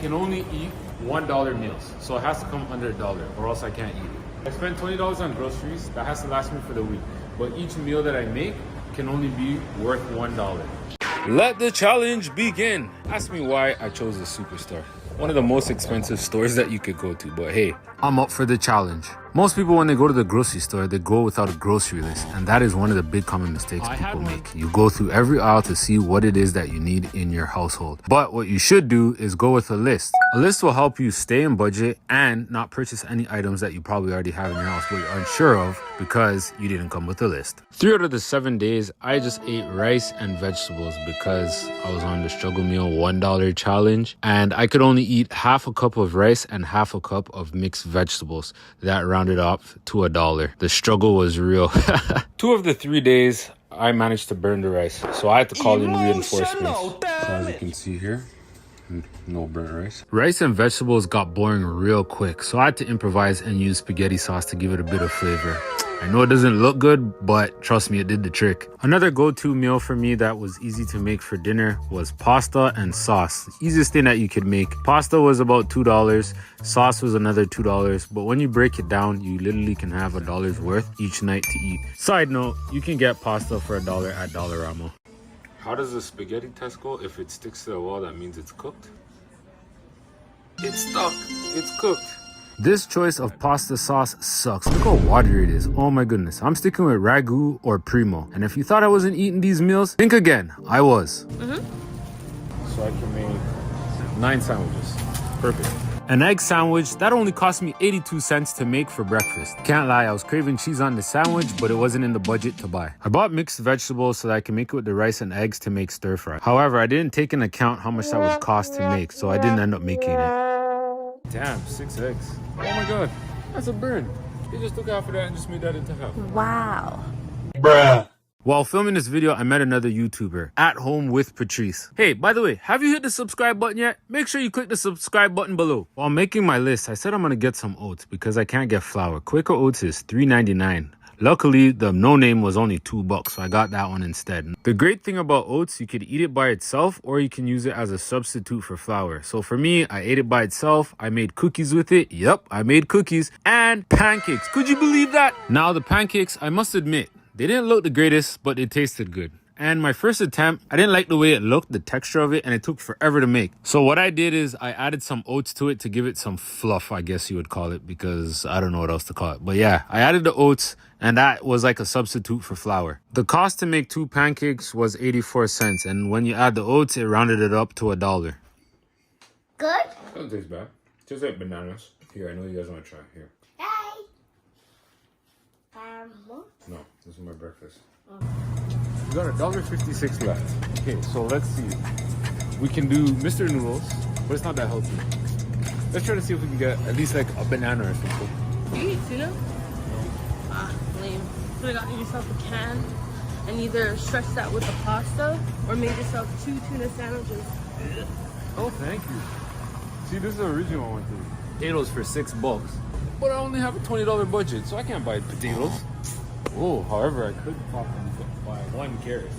can only eat $1 meals. So it has to come under $1 or else I can't eat it. I spent $20 on groceries. That has to last me for the week. But each meal that I make can only be worth $1. Let the challenge begin. Ask me why I chose the Superstore. One of the most expensive stores that you could go to, but hey, I'm up for the challenge. Most people, when they go to the grocery store, they go without a grocery list, and that is one of the big common mistakes people make. You go through every aisle to see what it is that you need in your household. But what you should do is go with a list. A list will help you stay in budget and not purchase any items that you probably already have in your house but you're unsure of because you didn't come with a list. 3 out of the 7 days, I just ate rice and vegetables because I was on the struggle meal $1 challenge, and I could only eat half a cup of rice and half a cup of mixed vegetables. That rounded up to $1. The struggle was real. 2 of the 3 days, I managed to burn the rice, so I had to call in reinforcements. So as you can see here, no burnt rice. Rice and vegetables got boring real quick, so I had to improvise and use spaghetti sauce to give it a bit of flavor. I know it doesn't look good, but trust me, it did the trick. Another go-to meal for me that was easy to make for dinner was pasta and sauce. The easiest thing that you could make. Pasta was about $2, sauce was another $2, but when you break it down, you literally can have $1's worth each night to eat. Side note, you can get pasta for $1 at Dollarama. How does the spaghetti test go? If it sticks to the wall, that means it's cooked. It's stuck. It's cooked. This choice of pasta sauce sucks. Look how watery it is. Oh my goodness. I'm sticking with Ragu or Primo. And if you thought I wasn't eating these meals, think again. I was. So I can make 9 sandwiches. Perfect. An egg sandwich, that only cost me 82 cents to make for breakfast. Can't lie, I was craving cheese on the sandwich, but it wasn't in the budget to buy. I bought mixed vegetables so that I can make it with the rice and eggs to make stir fry. However, I didn't take into account how much that would cost to make, so I didn't end up making it. Damn, 6 eggs. Oh my god, that's a burn. They just took half of that and just made that into half. Wow. Bruh. While filming this video, I met another YouTuber, At Home with Patrice. Hey, by the way, have you hit the subscribe button yet? Make sure you click the subscribe button below. While making my list, I said I'm gonna get some oats because I can't get flour. Quaker Oats is $3.99. Luckily, the no-name was only $2, so I got that one instead. The great thing about oats, you could eat it by itself or you can use it as a substitute for flour. So for me, I ate it by itself. I made cookies with it. Yep, I made cookies and pancakes. Could you believe that? Now, the pancakes, I must admit, they didn't look the greatest, but they tasted good. And my first attempt, I didn't like the way it looked, the texture of it, and it took forever to make. So what I did is I added some oats to it to give it some fluff, I guess you would call it, because I don't know what else to call it. But yeah, I added the oats, and that was like a substitute for flour. The cost to make 2 pancakes was 84 cents, and when you add the oats, it rounded it up to $1. Good? Doesn't taste bad. Tastes like bananas. Here, I know you guys want to try. Here. Hey. No, this is my breakfast. We got $1.56 left. Okay, so let's see. We can do Mr. Noodles, but it's not that healthy. Let's try to see if we can get at least like a banana or something. Do you eat tuna? Ah, lame. Could have got yourself a can and either stretched that with the pasta or made yourself 2 tuna sandwiches. Oh, thank you. See, this is the original one too. Potatoes for $6. But I only have a $20 budget, so I can't buy potatoes. Oh, however, I could probably buy 1 carrot.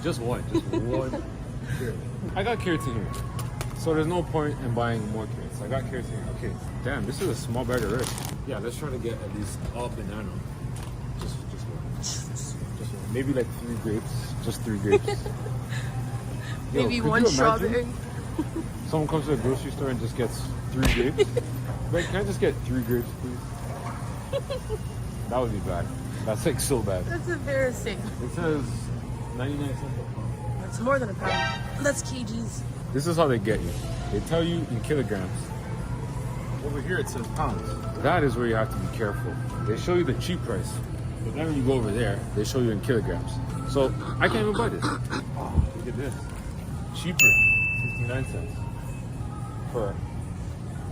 Just one carrot. I got carrots in here. So there's no point in buying more carrots. I got carrots in here. Okay, damn, this is a small bag of rice. Yeah, let's try to get at least a banana. Just one. Just one. Maybe like 3 grapes. Just 3 grapes. Maybe 1 strawberry. Someone comes to the grocery store and just gets 3 grapes. Wait, can I just get 3 grapes, please? That would be bad. That's like so bad. That's embarrassing. It says 99 cents a pound. That's more than a pound. That's kgs. This is how they get you. They tell you in kilograms. Over here it says pounds. That is where you have to be careful. They show you the cheap price. But then when you go over there, they show you in kilograms. So I can't even buy this. Oh, look at this. Cheaper. 69 cents. For,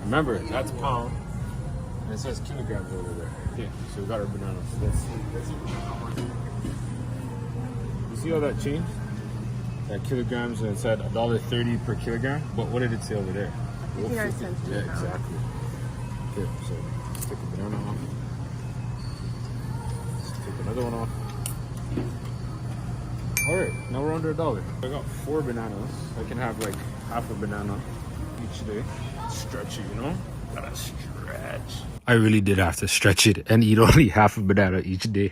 remember, that's pound. And it says kilograms over there. Okay, so we got our bananas. Let's see. You see how that changed? That kilograms, and it said $1.30 per kilogram. But what did it say over there? 59 cents. Yeah, exactly. Okay, so let's take a banana off. Let's take another one off. All right, now we're under $1. I got 4 bananas. I can have like half a banana each each day. Stretch it, you know? Gotta stretch. I really did have to stretch it and eat only half a banana each day.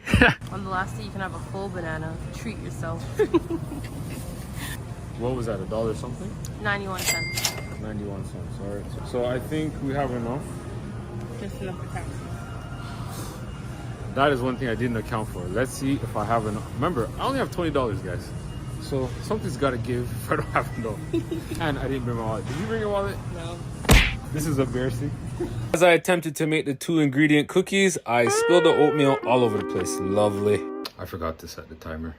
On the last day, you can have a full banana. Treat yourself. What was that, $1 something? 91 cents. 91 cents, all right. So I think we have enough. Just enough for taxes. That is one thing I didn't account for. Let's see if I have enough. Remember, I only have $20, guys. So something's gotta give if I don't have enough. And I didn't bring my wallet. Did you bring your wallet? No. This is embarrassing. As I attempted to make the 2-ingredient cookies, I spilled the oatmeal all over the place. Lovely. I forgot to set the timer.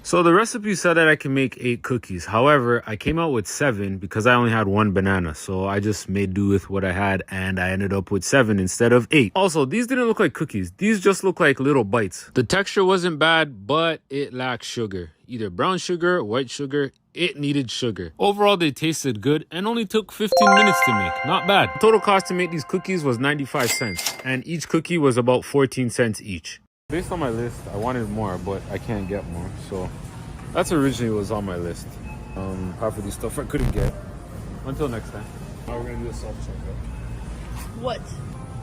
So the recipe said that I can make 8 cookies. However, I came out with 7 because I only had 1 banana. So I just made do with what I had and I ended up with 7 instead of 8. Also, these didn't look like cookies. These just look like little bites. The texture wasn't bad, but it lacked sugar. Either brown sugar, white sugar. It needed sugar. Overall, they tasted good and only took 15 minutes to make. Not bad. The total cost to make these cookies was 95 cents. And each cookie was about 14 cents each. Based on my list, I wanted more, but I can't get more. So that's originally was on my list. Half of these stuff I couldn't get. Until next time. Now we're gonna do a self-checkout. What?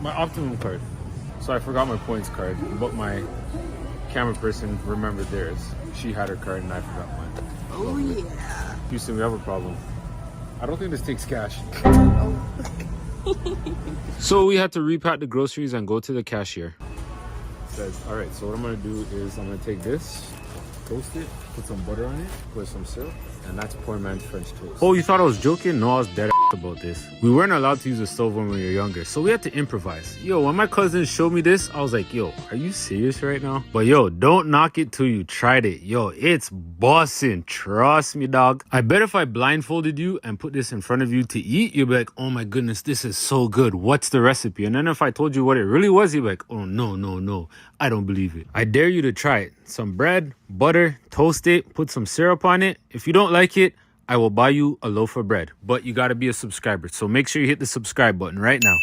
My Optimum card. So I forgot my points card, but my camera person remembered theirs. She had her card and I forgot mine. Oh, yeah. Houston, we have a problem. I don't think this takes cash. So we had to repack the groceries and go to the cashier. Says, all right, so what I'm gonna do is I'm gonna take this, toast it, put some butter on it, put some syrup, and that's poor man's French toast. Oh, you thought I was joking? No, I was dead about this. We weren't allowed to use a stove when we were younger, so we had to improvise. Yo, when my cousins showed me this, I was like, yo, are you serious right now? But yo, don't knock it till you tried it. Yo, it's bussin'. Trust me, dog. I bet if I blindfolded you and put this in front of you to eat, you'd be like, oh my goodness, this is so good. What's the recipe? And then if I told you what it really was, you'd be like, oh no, no, no. I don't believe it. I dare you to try it. Some bread, butter, toast it, put some syrup on it. If you don't like it, I will buy you a loaf of bread. But you gotta be a subscriber. So make sure you hit the subscribe button right now.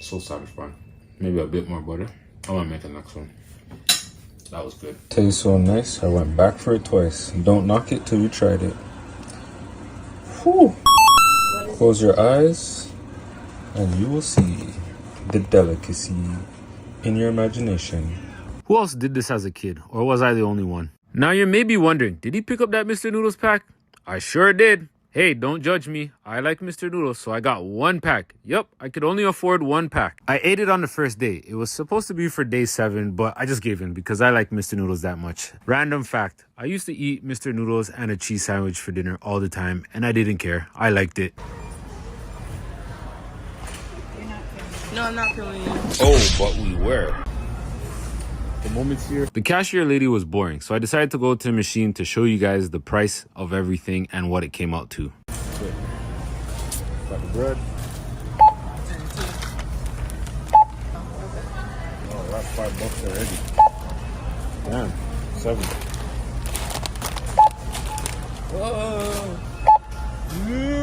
So satisfying. Maybe a bit more butter. I wanna make the next one. That was good. Tastes so nice. I went back for it twice. Don't knock it till you tried it. Whew. Close your eyes and you will see the delicacy in your imagination. Who else did this as a kid? Or was I the only one? Now you may be wondering, did he pick up that Mr. Noodles pack? I sure did. Hey, don't judge me. I like Mr. Noodles, so I got 1 pack. Yep, I could only afford 1 pack. I ate it on the first day. It was supposed to be for day 7, but I just gave in because I like Mr. Noodles that much. Random fact, I used to eat Mr. Noodles and a cheese sandwich for dinner all the time, and I didn't care. I liked it. No, I'm not feeling it. Oh, but we were. The moment's here. The cashier lady was boring, so I decided to go to the machine to show you guys the price of everything and what it came out to. Okay. Got the bread. Oh, that's $5 already. Damn, 7. Whoa! No!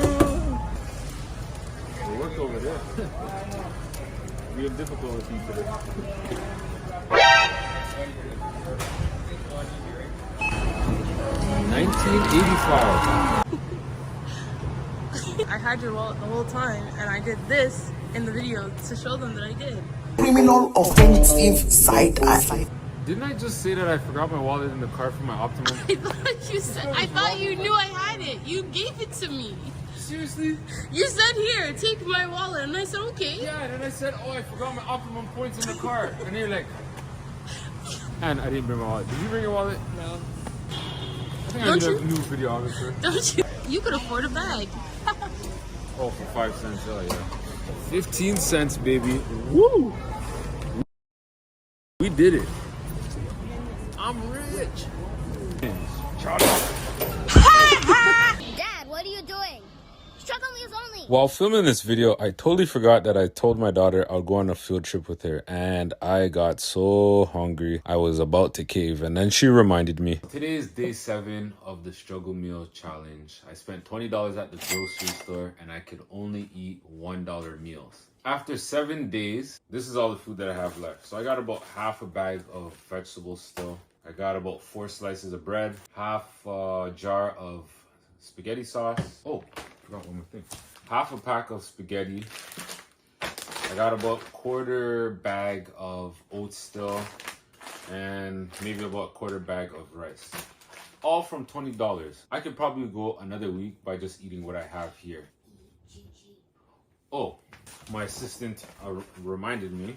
It worked over there. We have difficulty today. 1985. I had your wallet the whole time, and I did this in the video to show them that I did. Criminal offensive side eye. Didn't I just say that I forgot my wallet in the car for my Optimum? I thought you said. I thought you knew I had it. You gave it to me. Seriously? You said, "Here, take my wallet," and I said, "Okay." Yeah, and then I said, oh, I forgot my Optimum points in the car. And you're like, and I didn't bring my wallet. Did you bring your wallet? No. I think Don't I need you? a new videographer. Don't you? You could afford a bag. Oh, for 5 cents. Oh, yeah. 15 cents, baby. Woo! We did it. I'm rich. Charlie. Dad, what are you doing? Struggle meals only. While filming this video, I totally forgot that I told my daughter I'll go on a field trip with her, and I got so hungry I was about to cave, and then she reminded me. Today is day 7 of the Struggle Meal Challenge. I spent $20 at the grocery store and I could only eat $1 meals. After 7 days, this is all the food that I have left. So I got about half a bag of vegetables still. I got about 4 slices of bread, half a jar of spaghetti sauce. Oh, forgot one more thing. half a pack of spaghetti. I got about quarter bag of oats still, and maybe about quarter bag of rice. All from $20. I could probably go another week by just eating what I have here. Oh, my assistant reminded me,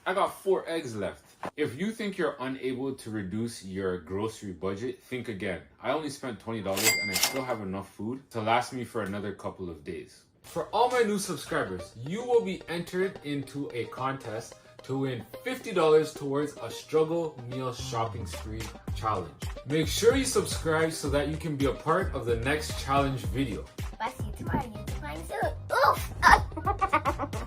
I got 4 eggs left. If you think you're unable to reduce your grocery budget, think again. I only spent $20 and I still have enough food to last me for another couple of days. For all my new subscribers, you will be entered into a contest to win $50 towards a struggle meal shopping spree challenge. Make sure you subscribe so that you can be a part of the next challenge video. Bye, see you tomorrow. You can find soon. Oof!